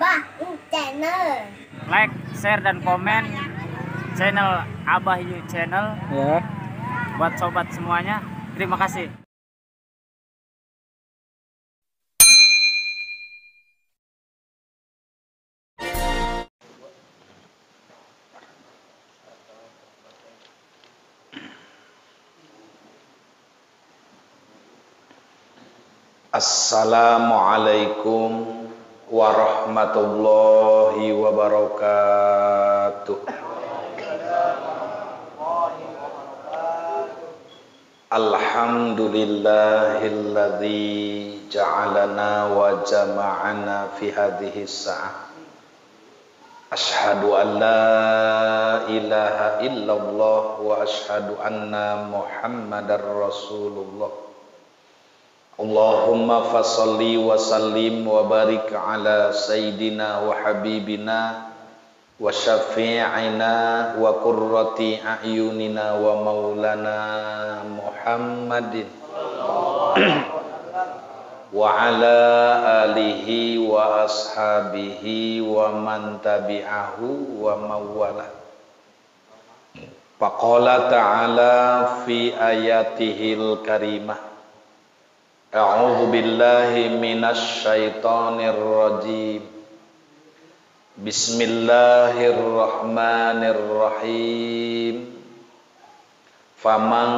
Abah Channel. Like, share dan komen channel Abah Yu Channel Ya. buat sobat semuanya. Terima kasih. Assalamualaikum warahmatullahi wabarakatuh. Alhamdulillahilladzi ja'alana wa jama'ana fi hadhihi sa'ah. Ashhadu an la ilaha illallah wa ashhadu anna Muhammadar Rasulullah. Allahumma fasalli wa sallim wa barik ala sayyidina wa habibina wa syafi'ina wa qurrati a'yunina wa maulana Muhammadin wa ala alihi wa ashabihi wa man tabi'ahu wa mawala. Faqala ta'ala fi ayatihil karimah, A'udzu billahi minasy syaithanir rajim. Bismillahirrahmanirrahim. Faman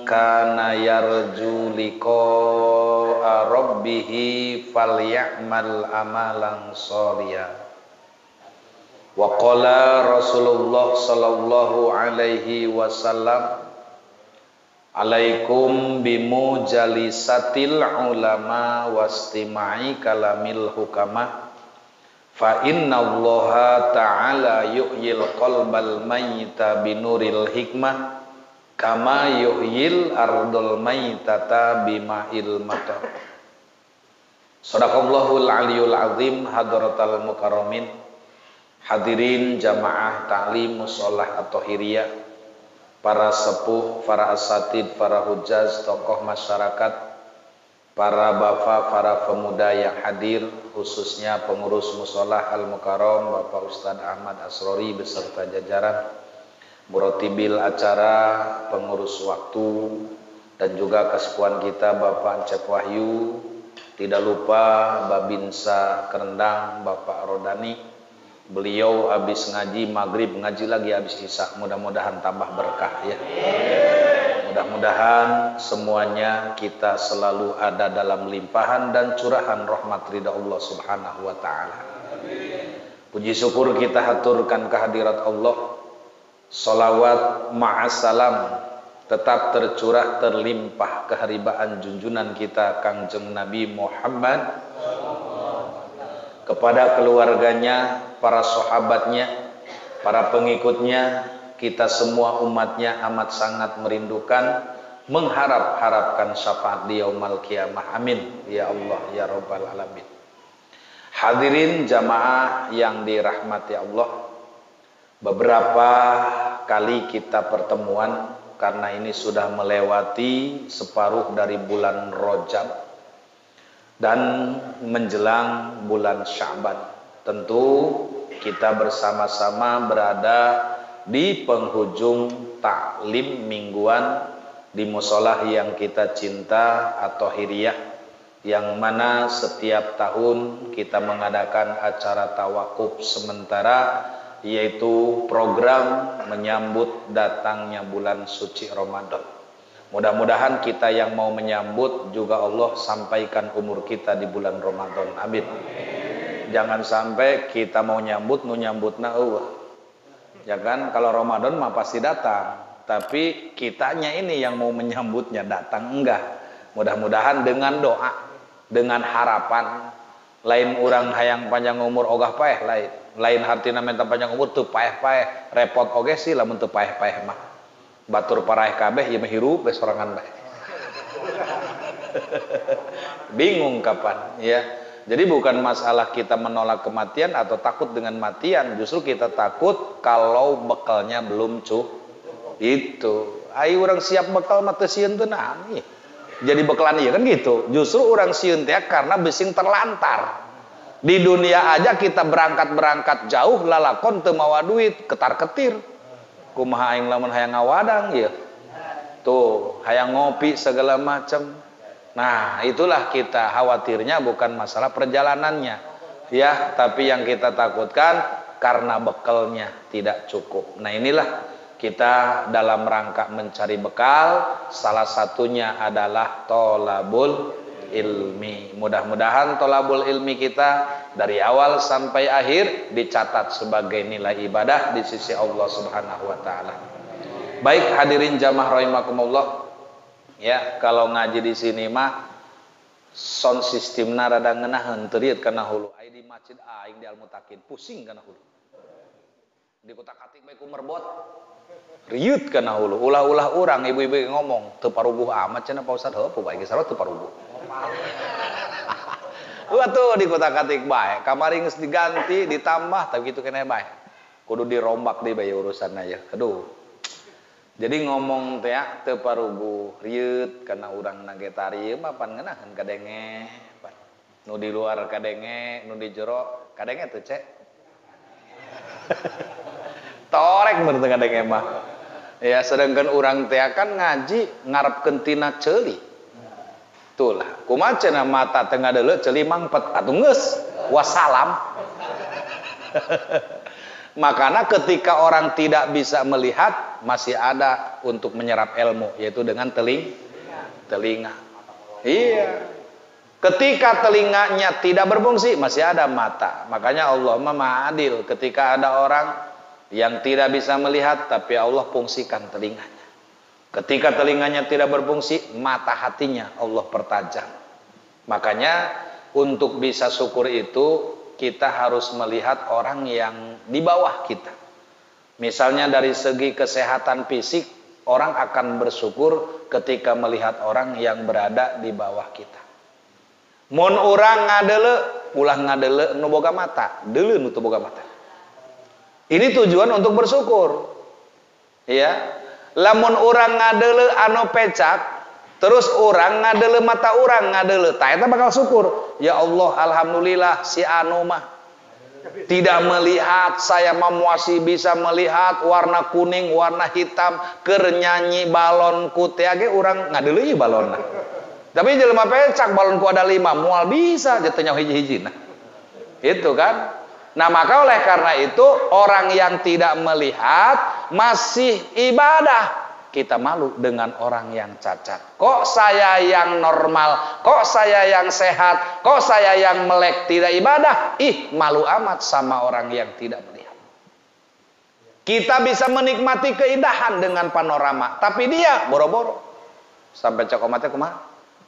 kana yarju liqa'a rabbih falyamal amalan sholihan. Wa qala Rasulullah sallallahu alaihi wasallam, alaikum bimujalisatil ulama wastima'i kalamil hukama fa innallaha ta'ala yuhyil qalbal mayyita binuril hikmah kama yuhyil ardul mayyitata bima'il matar. Shadaqallahul aliyul azim. Hadratal mukarramin, hadirin jamaah ta'lim musholah atau hiriyah, para sepuh, para asatid, para hujaz, tokoh masyarakat, para bapak, para pemuda yang hadir, khususnya pengurus musholah Al-Mukarram Bapak Ustadz Ahmad Asrori beserta jajaran, murotibil acara, pengurus waktu, dan juga kesepuan kita Bapak Encep Wahyu, tidak lupa Babinsa Kerendang Bapak Rodani. Beliau habis ngaji maghrib, ngaji lagi habis isya. Mudah-mudahan tambah berkah ya. Mudah-mudahan semuanya kita selalu ada dalam limpahan dan curahan rahmat ridha Allah subhanahu wa ta'ala. Puji syukur kita haturkan kehadirat Allah. Salawat ma'asalam tetap tercurah terlimpah keharibaan junjunan kita Kangjeng Nabi Muhammad, kepada keluarganya, para sahabatnya, para pengikutnya, kita semua umatnya amat sangat merindukan, mengharapkan syafaat di yaumul qiyamah. Amin ya Allah ya rabbal alamin. Hadirin jamaah yang dirahmati Allah, beberapa kali kita pertemuan karena ini sudah melewati separuh dari bulan Rajab dan menjelang bulan Sya'ban. Tentu kita bersama-sama berada di penghujung taklim mingguan di musholah yang kita cinta atau hiriyah, yang mana setiap tahun kita mengadakan acara tawakuf sementara, yaitu program menyambut datangnya bulan suci Ramadan. Mudah-mudahan kita yang mau menyambut juga Allah sampaikan umur kita di bulan Ramadan. Amin. Jangan sampai kita mau nyambut, nu nyambutna eueuh. Ya kan, kalau Ramadan mah pasti datang, tapi kitanya ini yang mau menyambutnya datang enggak. Mudah-mudahan dengan doa, dengan harapan, lain urang hayang panjang umur ogah paeh lain hartina menta panjang umur teu paeh-paeh, repot oge sih lamun teu paeh-paeh mah. Batur paraeh kabeh ieu mah hirup we sorangan bae. Bingung kapan ya. Jadi bukan masalah kita menolak kematian atau takut dengan matian, justru kita takut kalau bekalnya belum cukup. Itu. Ai urang siap bekal mah teu sieun teu naon ieu. Jadi bekalan ieu kan gitu. Justru urang sieun teh karena bising terlantar. Di dunia aja kita berangkat jauh lalakon teu mawa duit, ketar-ketir. Kumaha aing lamun hayang ngawadang ya. Tuh, hayang ngopi segala macam. Nah, itulah kita khawatirnya bukan masalah perjalanannya. Ya, tapi yang kita takutkan karena bekalnya tidak cukup. Nah, inilah kita dalam rangka mencari bekal, salah satunya adalah tolabul ilmi. Mudah-mudahan tolabul ilmi kita dari awal sampai akhir dicatat sebagai nilai ibadah di sisi Allah Subhanahu wa taala. Baik hadirin jamaah rahimakumullah. Ya, kalau ngaji di sini mah sound sistemna rada ngeunaheun teu riet kana hulu. Ai di masjid aing di Al-Mutakin pusing kana hulu. Di kutak-katik bae ku merbot. Riut kana hulu. Ulah-ulah urang ibu-ibu ngomong teu paruguh amat cenah Pak Ustaz. Heuh bae ge sarua teu paruguh. Tuh di kutak-katik bae. Kamari geus diganti, ditambah tapi kitu keneh bae. Kudu dirombak deui bae urusanna ya. Aduh. Jadi ngomong teh teu paruguh riut kana urang na ge tari mah pan ngeunaheun kadenge. Nu di luar kadenge, nu di jero kadenge teu cek. Torek bener teu kadenge mah. Ya sedangkan urang teh kan ngaji ngarepkeun tina ceuli. Tulah, kumaha cenah mata teu ngadeuleu ceuli mangpet atuh geus wassalam. Makanya ketika orang tidak bisa melihat masih ada untuk menyerap ilmu yaitu dengan telinga. Iya. Ketika telinganya tidak berfungsi masih ada mata. Makanya Allah Maha Adil ketika ada orang yang tidak bisa melihat tapi Allah fungsikan telinganya. Ketika telinganya tidak berfungsi mata hatinya Allah pertajam. Makanya untuk bisa syukur itu kita harus melihat orang yang di bawah kita. Misalnya dari segi kesehatan fisik, orang akan bersyukur ketika melihat orang yang berada di bawah kita. Mun urang ngadeuleu, ulah ngadeuleu nu boga mata, deuleu nu teu boga mata. Ini tujuan untuk bersyukur. Ya. Lamun urang ngadeuleu anu pecak, terus orang ngadeuleu mata urang ngadeuleu, tah eta bakal syukur. Ya Allah, alhamdulillah si anu mah tidak melihat, saya mah masih bisa melihat warna kuning, warna hitam, keur nyanyi balonku teh ge urang ngadeuleu ieu balonna. Tapi jelema pecak balonku ada 5, moal bisa teu nyaho hiji-hijina. Itu kan? Nah, maka oleh karena itu orang yang tidak melihat masih ibadah. Kita malu dengan orang yang cacat. Kok saya yang normal, kok saya yang sehat, kok saya yang melek tidak ibadah? Ih, malu amat sama orang yang tidak melihat. Kita bisa menikmati keindahan dengan panorama, tapi dia boro-boro. Sampai cokomatnya kumaha?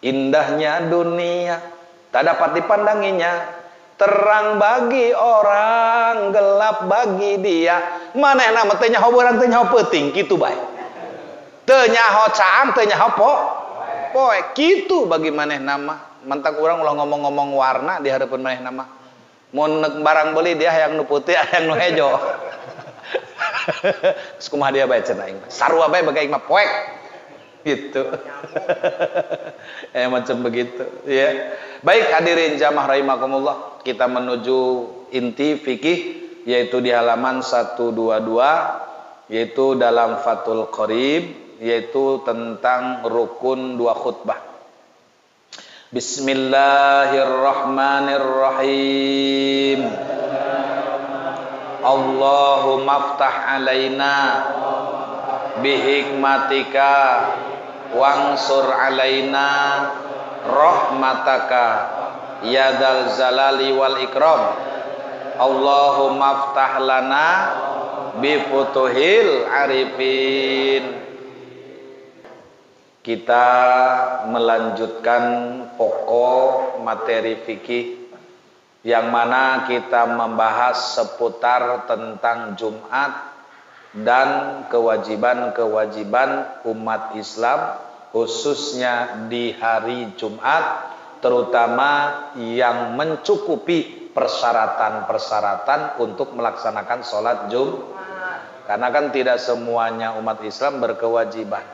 Indahnya dunia tak dapat dipandanginya. Terang bagi orang, gelap bagi dia. Manehna mah teh nyaho beurang teh nyaho peuting kitu bae. Teu nyaho caang, teu nyaho poe. Kitu bagi manehna mah. Mentak urang ulah ngomong-ngomong warna di hareupeun manehna mah. Mun barang beli dia hayang nu putih, hayang nu hejo. Terus kumaha dia bae cenah aing mah. Sarua bae bagi aing mah poek. Gitu. Macam begitu, ya. Baik hadirin jamaah rahimakumullah, kita menuju inti fikih yaitu di halaman 122 yaitu dalam Fathul Qarib yaitu tentang rukun 2 khutbah. Bismillahirrahmanirrahim. Allahumma aftah alaina bihikmatika wangsur alaina rahmataka ya dzal zalali wal ikram. Allahumma aftah lana bi futuhil arifin. Kita melanjutkan pokok materi fikih yang mana kita membahas seputar tentang Jumat dan kewajiban-kewajiban umat Islam khususnya di hari Jumat, terutama yang mencukupi persyaratan-persyaratan untuk melaksanakan sholat Jumat. Karena kan tidak semuanya umat Islam berkewajiban.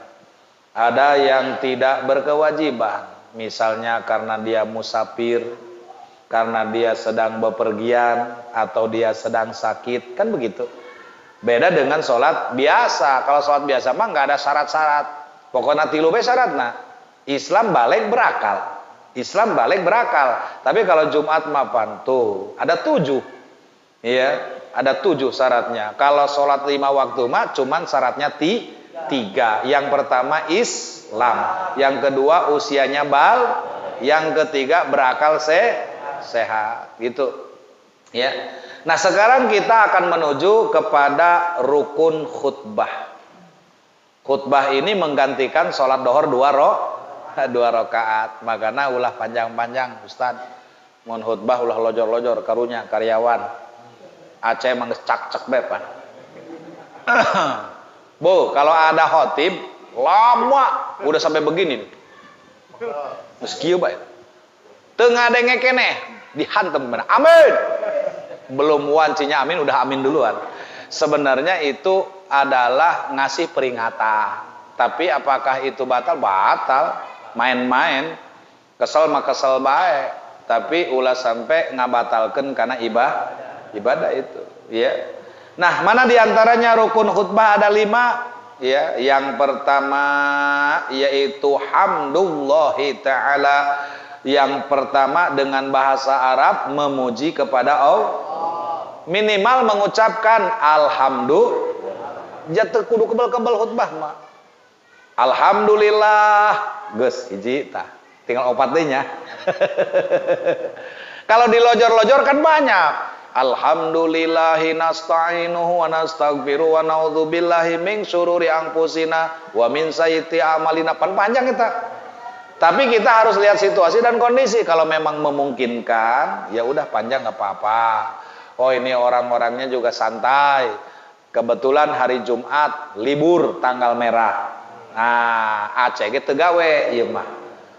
Ada yang tidak berkewajiban, misalnya karena dia musafir, karena dia sedang bepergian atau dia sedang sakit, kan begitu. Beda dengan sholat biasa. Kalau sholat biasa mah nggak ada syarat-syarat. Pokoknya tilu be syaratna. Islam balik berakal. Islam balik berakal. Tapi kalau Jumat mapan tuh ada 7. Iya, ada 7 syaratnya. Kalau sholat 5 waktu mah cuman syaratnya 3. Yang pertama Islam, yang kedua usianya yang ketiga berakal sehat. Gitu. Ya. Nah, sekarang kita akan menuju kepada rukun khutbah. Khutbah ini menggantikan sholat dohor 2 rakaat. Makanya ulah panjang-panjang, Ustaz. Mun khutbah ulah lojor-lojor karunya karyawan. Aceh mengecak-cek bepan. Bu, kalau ada khotib lama udah sampai begini. Meski baik. Tengah denge keneh dihantem bener. Amin. Belum wancinya amin udah amin duluan. Sebenarnya itu adalah ngasih peringatan. Tapi apakah itu batal? Batal. Main-main. Kesel mah kesel baik. Tapi ulah sampai ngabatalkan karena ibadah itu. Ya. Nah, mana diantaranya rukun khutbah ada 5? Ya, yang pertama yaitu hamdulillahi ta'ala. Yang pertama dengan bahasa Arab memuji kepada Allah. Minimal mengucapkan alhamdulillah. Jatuh kudu kebal-kebal khutbah mah. Alhamdulillah. Geus hiji tah. Tinggal opatnya. Kalau dilojor-lojor kan banyak. Alhamdulillahi nasta'inuhu wa nastaghfiruh wa naudzubillahi min syururi anfusina wa min sayyiati a'malina. Panjang kita. Tapi kita harus lihat situasi dan kondisi. Kalau memang memungkinkan, ya udah panjang nggak apa-apa. Oh, ini orang-orangnya juga santai. Kebetulan hari Jumat libur tanggal merah. Nah, Aceh gitu gawe, iya mah.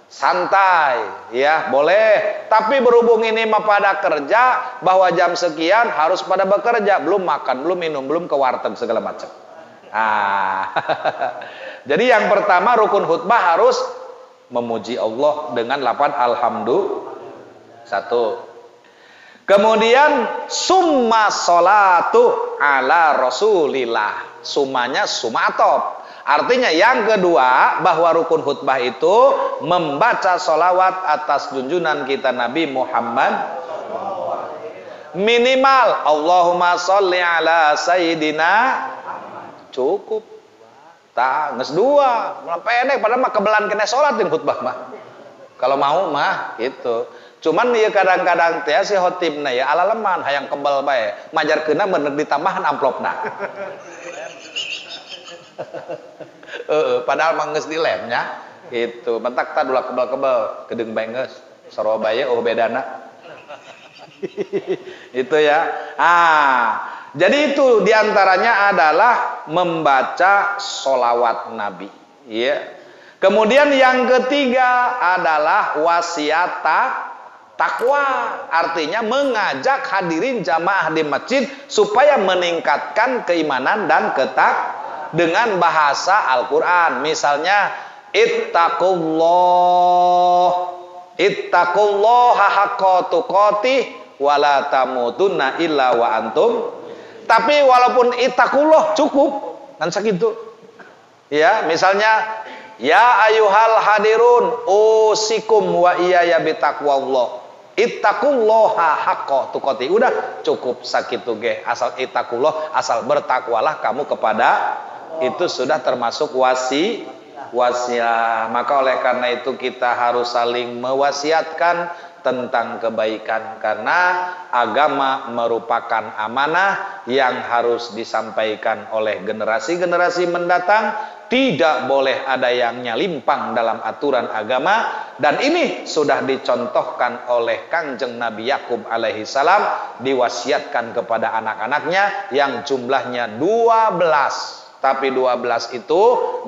Santai, ya boleh. Tapi berhubung ini mah pada kerja, bahwa jam sekian harus pada bekerja, belum makan, belum minum, belum ke warteg segala macam. Jadi yang pertama rukun khutbah harus memuji Allah dengan lafaz alhamdulillah. 1. Kemudian summa sholatu ala rasulillah. Sumanya sumatop. Artinya yang kedua bahwa rukun khutbah itu membaca sholawat atas junjungan kita Nabi Muhammad. Minimal Allahumma sholli ala sayyidina. Cukup. Tak, nges 2. Mulai pendek padahal mah kebelan kena sholatin khutbah mah. Kalau mau mah gitu. Cuman ya kadang-kadang teh si khotibna ya ala leman hayang kebal bae. Majarkeuna bener ditambahan amplopna. Padahal mah geus dilemnya gitu. Mentak tah dula kebal-kebal, gedeung bae geus. Sarua bae bedana. Itu ya. Jadi itu diantaranya adalah membaca sholawat Nabi. Ya. Kemudian yang ketiga adalah wasiat takwa. Artinya mengajak hadirin jamaah di masjid supaya meningkatkan keimanan dan dengan bahasa Al-Quran. Misalnya ittaqullaha haqqa tuqatih wala tamutunna illa wa antum. Tapi walaupun ittaqullah cukup kan segitu. Ya, misalnya ya ayyuhal hadirun usikum wa iyaya bitaqwallah. Ittaqullaha haqqa tuqatih. Udah cukup sakitu ge. Asal ittaqullah, asal bertakwalah kamu kepada itu sudah termasuk wasiat. Maka oleh karena itu kita harus saling mewasiatkan tentang kebaikan, karena agama merupakan amanah yang harus disampaikan oleh generasi-generasi mendatang. Tidak boleh ada yang nyalimpang dalam aturan agama, dan ini sudah dicontohkan oleh Kangjeng Nabi Yakub alaihi salam, diwasiatkan kepada anak-anaknya yang jumlahnya 12. Tapi 12 itu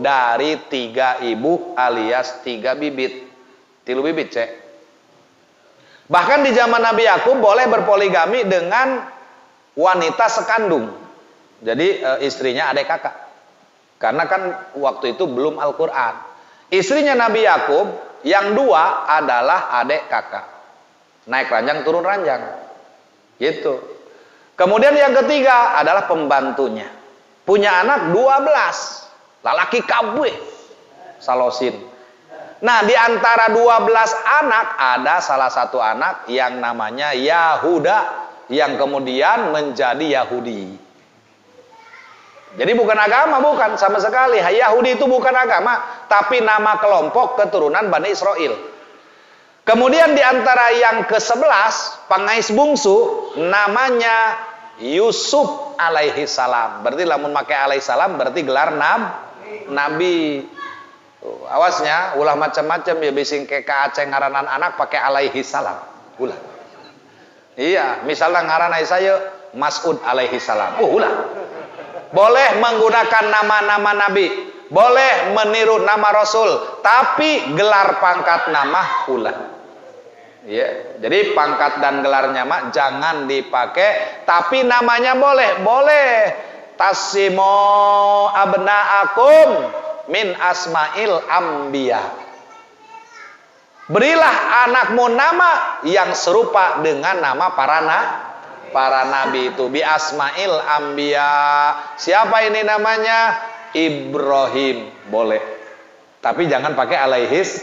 dari 3 ibu alias 3 bibit. 3 bibit, cek. Bahkan di zaman Nabi Yakub boleh berpoligami dengan wanita sekandung. Jadi istrinya adik kakak. Karena kan waktu itu belum Al-Quran. Istrinya Nabi Yakub yang 2 adalah adik kakak. Naik ranjang, turun ranjang. Gitu. Kemudian yang ketiga adalah pembantunya. Punya anak 12. Lalaki kabeh. Salosin. Nah, di antara 12 anak ada salah satu anak yang namanya Yahuda yang kemudian menjadi Yahudi. Jadi bukan agama, bukan sama sekali. Yahudi itu bukan agama, tapi nama kelompok keturunan Bani Israel. Kemudian di antara yang ke-11, pengais bungsu, namanya Yusuf alaihi salam. Berarti lamun make alaihi salam berarti gelar nabi. Awasnya ulah macam-macam ya bising ke Aceh ngaranan anak pakai alaihi salam. Ulah. Iya, misalnya ngaranai saya Mas'ud alaihi salam. Ulah. Boleh menggunakan nama-nama nabi, boleh meniru nama rasul, tapi gelar pangkat nama ulah. Ya, jadi pangkat dan gelarnya mah jangan dipakai, tapi namanya boleh. Boleh. Tasimo abnaakum min asmail ambiya. Berilah anakmu nama yang serupa dengan nama para nabi itu. Bi asmail ambiya. Siapa ini namanya? Ibrahim. Boleh. Tapi jangan pakai alaihis.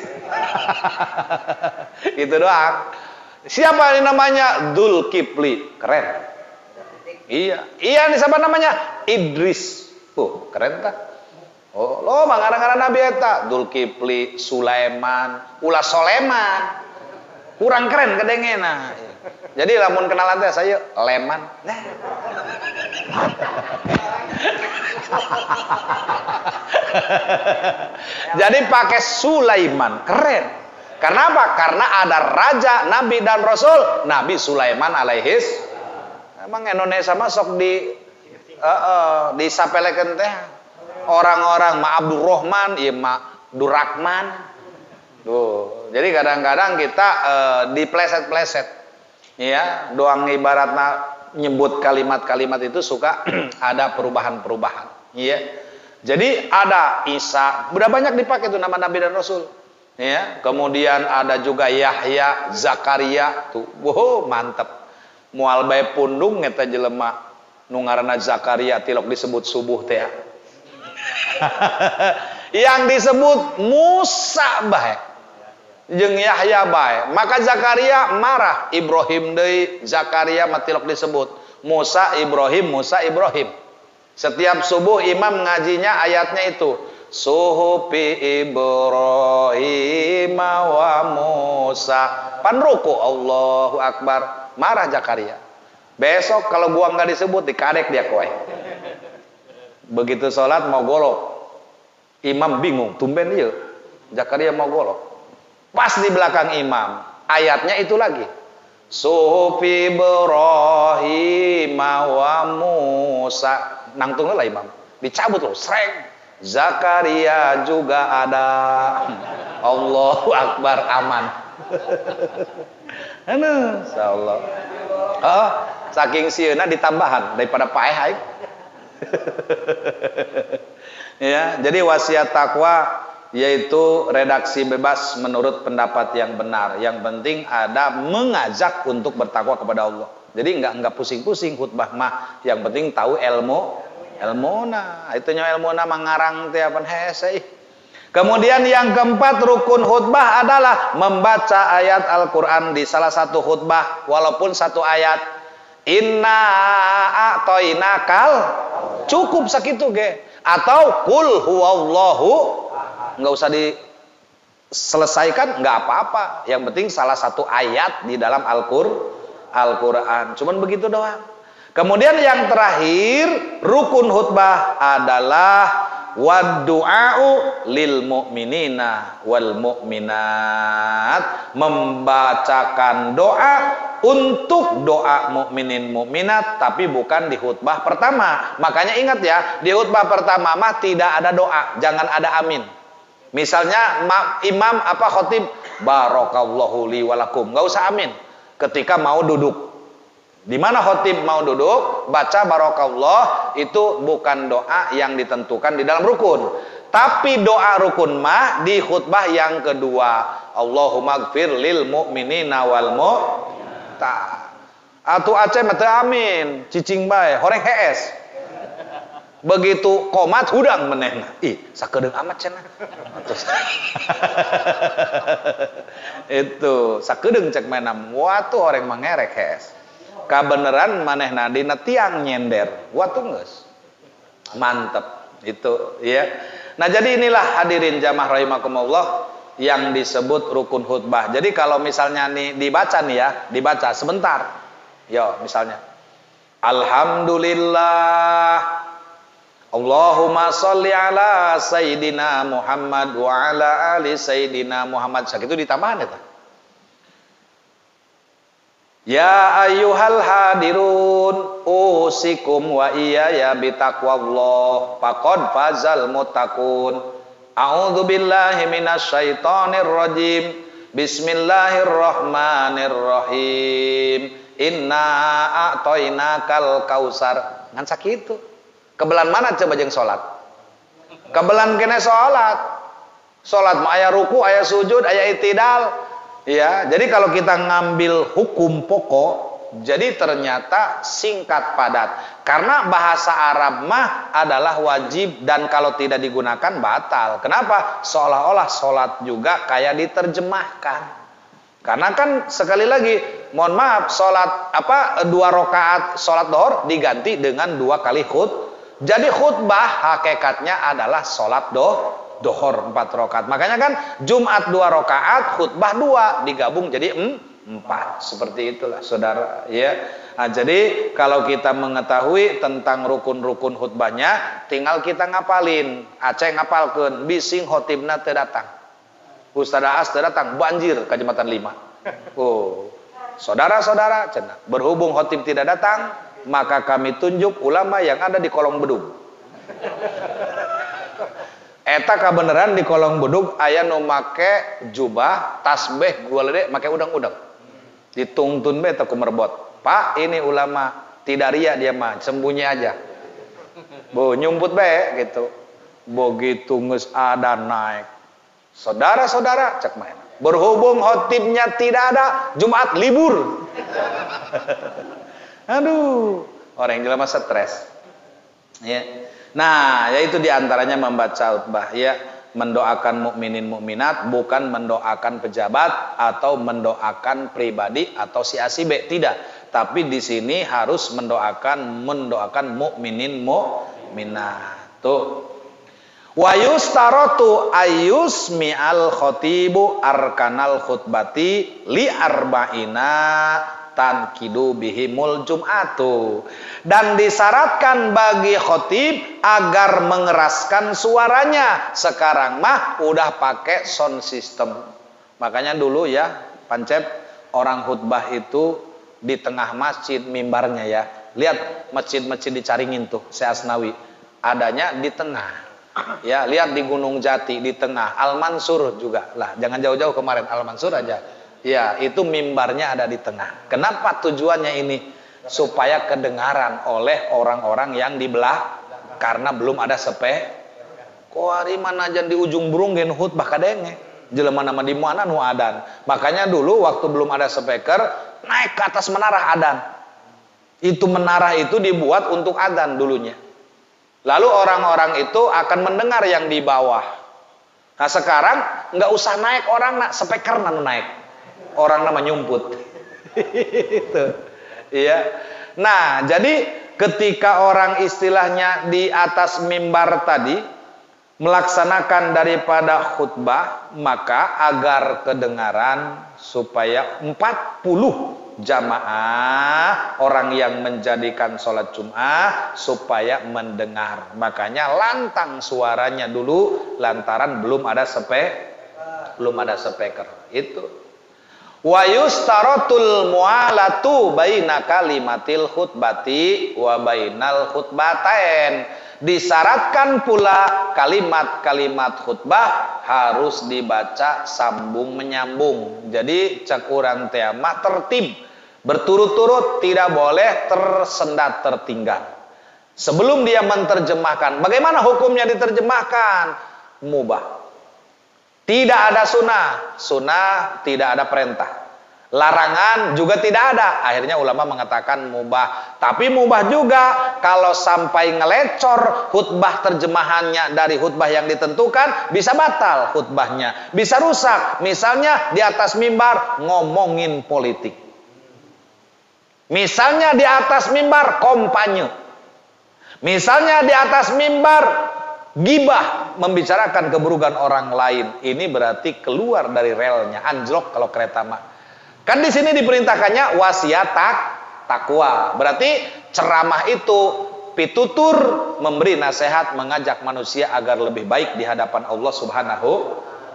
Itu doang. Siapa ini namanya? Dzulkifli. Keren. Iya. Iya, siapa namanya? Idris. Keren tak? Oh, lo mangarang-arang nabi eta. Dzulkifli, Sulaiman, ulah Soleman. Kurang keren kedengena. Jadi lamun kenalan teh saya Leman. Jadi pakai Sulaiman, keren. Karena apa? Karena ada raja, nabi dan rasul, Nabi Sulaiman alaihis. Emang Indonesia masuk di sapeleken teh orang-orang ma Abdurrahman, iya ma Durrahman. Tuh. Jadi kadang-kadang kita dipleset-pleset. Ya, doang ibaratnya nyebut kalimat-kalimat itu suka ada perubahan-perubahan. Iya. Jadi ada Isa, udah banyak dipakai tuh nama nabi dan rasul. Ya, kemudian ada juga Yahya, Zakaria tuh. Wow, mantep. Moal bae pundung eta jelema nu ngaranna Zakaria tilok disebut subuh teh. Yang disebut Musa bae. Jeung Yahya bae. Maka Zakaria marah, Ibrahim deui, Zakaria matilok disebut. Musa Ibrahim, Musa Ibrahim. Setiap subuh imam ngajinya ayatnya itu. Suhufi Ibrahim wa Musa. Panruku Allahu Akbar. Marah Zakaria. Besok kalau gua nggak disebut dikadek dia kowe. Begitu sholat mau golok. Imam bingung, tumben dia. Zakaria mau golok. Pas di belakang imam, ayatnya itu lagi. Suhufi Ibrahim wa Musa. Nangtung lah imam. Dicabut loh, sreng. Zakaria juga ada. Allahu Akbar, aman. Insyaallah. Oh, saking sieuna ditambahan daripada paeh aing. Ya, jadi wasiat takwa yaitu redaksi bebas menurut pendapat yang benar. Yang penting ada mengajak untuk bertakwa kepada Allah. Jadi enggak pusing-pusing khutbah mah. Yang penting tahu ilmuna. Itunya ilmuna mangarang teh apa hese. Kemudian yang keempat rukun khutbah adalah membaca ayat Al-Qur'an di salah satu khutbah walaupun satu ayat. Inna a'toinakal cukup sakitu ge. Atau kul huwallahu nggak usah diselesaikan, nggak apa-apa. Yang penting salah satu ayat di dalam Al-Quran. Cuman begitu doang. Kemudian yang terakhir rukun khutbah adalah waddu'a'u lil mu'minina wal mu'minat. Membacakan doa untuk doa mukminin mukminat, tapi bukan di khutbah pertama. Makanya ingat ya, di khutbah pertama mah tidak ada doa, jangan ada amin. Misalnya imam khotib barakallahu li walakum, nggak usah amin. Ketika mau duduk, di mana khotib mau duduk, baca barakallah itu bukan doa yang ditentukan di dalam rukun. Tapi doa rukun mah di khutbah yang kedua. Allahumma gfir lil mu'minina wal mu'minat. tah. Atuh Aceh mah teu amin, cicing bae, horeng hees. Begitu komat hudang menehna. Ih, sakedeung amat cenah. Itu sakedeung cek menam. Wah tuh horeng mangerek hees. Kabeneran manehna dina tiang nyender. Wah tuh geus. Mantep itu ya. Nah, jadi inilah hadirin jamaah rahimakumullah yang disebut rukun khutbah. Jadi kalau misalnya nih dibaca nih ya, dibaca sebentar. Yo, misalnya Alhamdulillah Allahumma sholli ala Sayyidina Muhammad wa ala ali Sayyidina Muhammad. Sakitu ditambahan eta. Ya ayyuhal hadirun usikum wa iyaya bitaqwallah faqad fazal muttaqun. A'udzu billahi minasyaitonir rajim. Bismillahirrahmanirrahim. Inna a'tainakal kausar. Ngan sakitu. Kebelan mana coba jeung salat? Kebelan kene salat. Salat mah aya ruku, aya sujud, aya itidal. Ya, jadi kalau kita ngambil hukum pokok, jadi ternyata singkat padat. Karena bahasa Arab mah adalah wajib dan kalau tidak digunakan batal. Kenapa? Seolah-olah salat juga kayak diterjemahkan. Karena kan sekali lagi, mohon maaf, salat 2 rakaat salat zuhur diganti dengan 2 kali Jadi khutbah hakikatnya adalah salat zuhur 4 rakaat. Makanya kan Jumat 2 rakaat, khutbah 2 digabung jadi 4. Seperti itulah saudara ya. Nah, jadi kalau kita mengetahui tentang rukun-rukun khutbahnya, tinggal kita ngapalin. Aceh ngapalkeun, bising khotibna teu datang. Ustaz Aas teu datang, banjir ka Jembatan 5. Oh. Saudara-saudara cenah, berhubung khotib tidak datang, maka kami tunjuk ulama yang ada di kolong bedug. Eta kabeneran di kolong bedug aya nu make jubah, tasbih, gualede make udang-udang. Ditungtun be teu kumerbot. Pak, ini ulama, tidak riya dia mah, sembunyi aja. Bo nyumput be gitu. Begitu geus ada naik. Saudara-saudara cek main. Berhubung khotibnya tidak ada, Jumat libur. Aduh, orang jelema stres. Ya. Nah, yaitu diantaranya membaca khutbah ya, mendoakan mukminin mukminat, bukan mendoakan pejabat atau mendoakan pribadi atau si A si B, tidak. Tapi di sini harus mendoakan mukminin mukminat. Tuh. Wa yustaratu ayyusmi'al khatibu arkanal khutbati li arba'ina tankidu bihimul jum'atu. Dan disyaratkan bagi khotib agar mengeraskan suaranya. Sekarang mah udah pakai sound system. Makanya dulu ya, Pancep, orang khutbah itu di tengah masjid mimbarnya ya. Lihat masjid-masjid di Caringin tuh, Syekh Asnawi. Adanya di tengah. Ya, lihat di Gunung Jati di tengah, Al Mansur juga lah, jangan jauh-jauh kemarin Al Mansur aja. Ya, itu mimbarnya ada di tengah. Kenapa tujuannya ini? Supaya kedengaran oleh orang-orang yang di belah, karena belum ada Kok hari mana aja di ujung burung gen khutbah kadenge. Jelema nama di mana nu adan. Makanya dulu waktu belum ada speaker, naik ke atas menara adan. Itu menara itu dibuat untuk adan dulunya. Lalu orang-orang itu akan mendengar yang di bawah. Nah sekarang nggak usah naik orang nak speaker nanu naik. Orang nama nyumput. Itu. Iya. Nah, jadi ketika orang istilahnya di atas mimbar tadi melaksanakan daripada khutbah, maka agar kedengaran supaya 40 jamaah orang yang menjadikan sholat Jum'ah supaya mendengar. Makanya lantang suaranya dulu lantaran belum ada speaker. Itu. Wa yustaratul mu'alatu baina kalimatil khutbati wa bainal khutbatain. Disyaratkan pula kalimat-kalimat khutbah harus dibaca sambung menyambung. Jadi cek urang teh mah tertib, berturut-turut, tidak boleh tersendat tertinggal. Sebelum dia menerjemahkan, bagaimana hukumnya diterjemahkan? Mubah. Tidak ada sunnah tidak ada perintah. Larangan juga tidak ada. Akhirnya ulama mengatakan mubah. Tapi mubah juga kalau sampai ngelecor khutbah terjemahannya dari khutbah yang ditentukan, bisa batal khutbahnya, bisa rusak. Misalnya di atas mimbar ngomongin politik. Misalnya di atas mimbar kampanye. Misalnya di atas mimbar gibah, membicarakan keburukan orang lain. Ini berarti keluar dari relnya, anjlok kalau kereta mah. Kan di sini diperintahkannya wasiat takwa. Berarti ceramah itu pitutur, memberi nasihat, mengajak manusia agar lebih baik di hadapan Allah Subhanahu.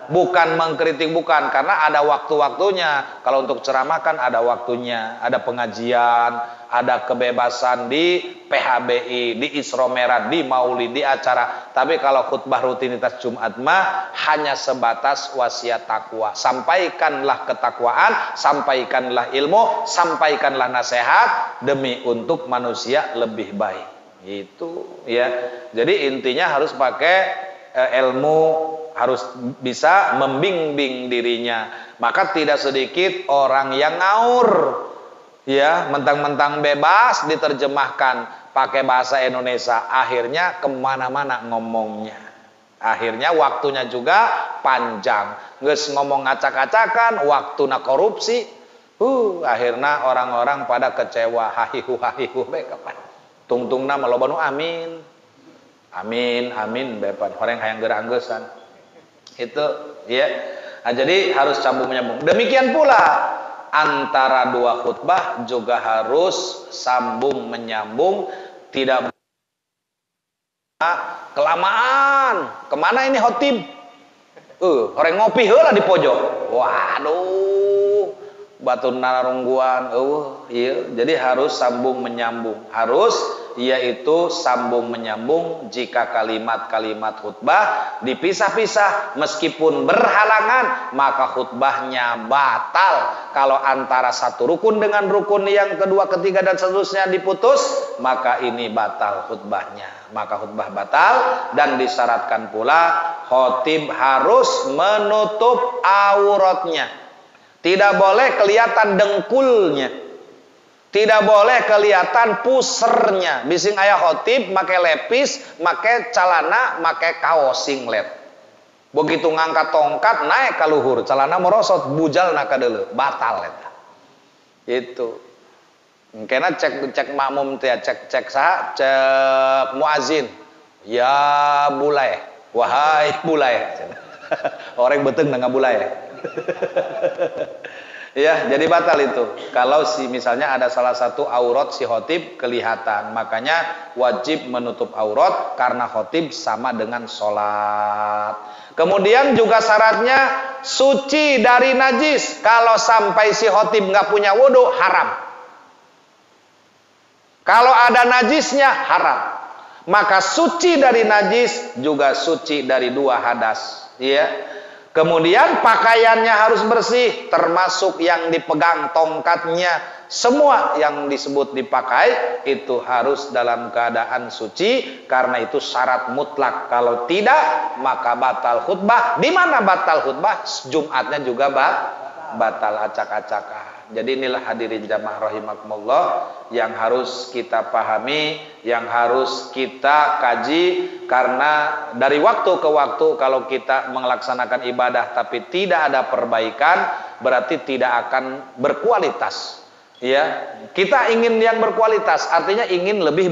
Bukan mengkritik, bukan, karena ada waktu-waktunya. Kalau untuk ceramah kan ada waktunya, ada pengajian, ada kebebasan di PHBI, di Isra Mi'raj, di Maulid, di acara. Tapi kalau khutbah rutinitas Jumat mah hanya sebatas wasiat takwa. Sampaikanlah ketakwaan, sampaikanlah ilmu, sampaikanlah nasihat demi untuk manusia lebih baik. Itu ya. Jadi intinya harus pakai ilmu, harus bisa membimbing dirinya. Maka tidak sedikit orang yang ngaur, ya, mentang-mentang bebas diterjemahkan pakai bahasa Indonesia, akhirnya kemana-mana ngomongnya. Akhirnya waktunya juga panjang, geus ngomong acak-acakan, waktuna korupsi. Akhirnya orang-orang pada kecewa, hahihu kapan. Tungtungna malobanu amin. Amin bepan. Orang hayang geuranggeussan. Itu ya. Nah, jadi harus sambung menyambung. Demikian pula antara dua khutbah juga harus sambung menyambung, tidak kelamaan. Kemana ini khotib? Orang ngopi heula di pojok. Waduh, batu narungguan. Iya. Jadi harus sambung menyambung. Harus yaitu sambung menyambung. Jika kalimat-kalimat khutbah dipisah-pisah meskipun berhalangan, maka khutbahnya batal. Kalau antara satu rukun dengan rukun yang kedua, ketiga dan seterusnya diputus, maka ini batal khutbahnya. Maka khutbah batal. Dan disyaratkan pula khotib harus menutup auratnya. Tidak boleh kelihatan dengkulnya. Tidak boleh kelihatan pusernya. Bising ayah khotib make lepis, make calana, make kaos singlet. Begitu ngangkat tongkat naik ka luhur, calana merosot, bujalna ka deuleu, batal eta. Itu. Engkena cek makmum teh, cek saha? Cek muazin. Ya bulai, wahai bulai. Orang beteung na ngabulai. Ya, jadi batal itu. Kalau misalnya ada salah satu aurat si khotib kelihatan, makanya wajib menutup aurat karena khotib sama dengan sholat. Kemudian juga syaratnya suci dari najis. Kalau sampai si khotib nggak punya wudu, haram. Kalau ada najisnya, haram. Maka suci dari najis juga suci dari dua hadas. Ya. Kemudian pakaiannya harus bersih, termasuk yang dipegang tongkatnya. Semua yang disebut dipakai itu harus dalam keadaan suci, karena itu syarat mutlak. Kalau tidak, maka batal khutbah. Di mana batal khutbah? Jumatnya juga batal acak-acakan. Jadi inilah hadirin jamaah rahimakumullah yang harus kita pahami, yang harus kita kaji. Karena dari waktu ke waktu kalau kita melaksanakan ibadah tapi tidak ada perbaikan, berarti tidak akan berkualitas. Ya, kita ingin yang berkualitas, artinya ingin lebih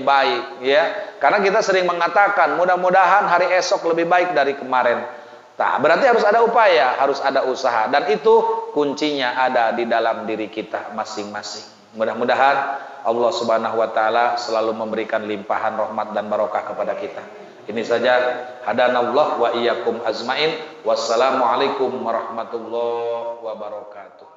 baik, ya. Karena kita sering mengatakan mudah-mudahan hari esok lebih baik dari kemarin. Nah, berarti harus ada upaya, harus ada usaha, dan itu kuncinya ada di dalam diri kita masing-masing. Mudah-mudahan Allah Subhanahu wa taala selalu memberikan limpahan rahmat dan barokah kepada kita. Ini saja, hadanallah wa iyyakum azmain. Wassalamualaikum warahmatullahi wabarakatuh.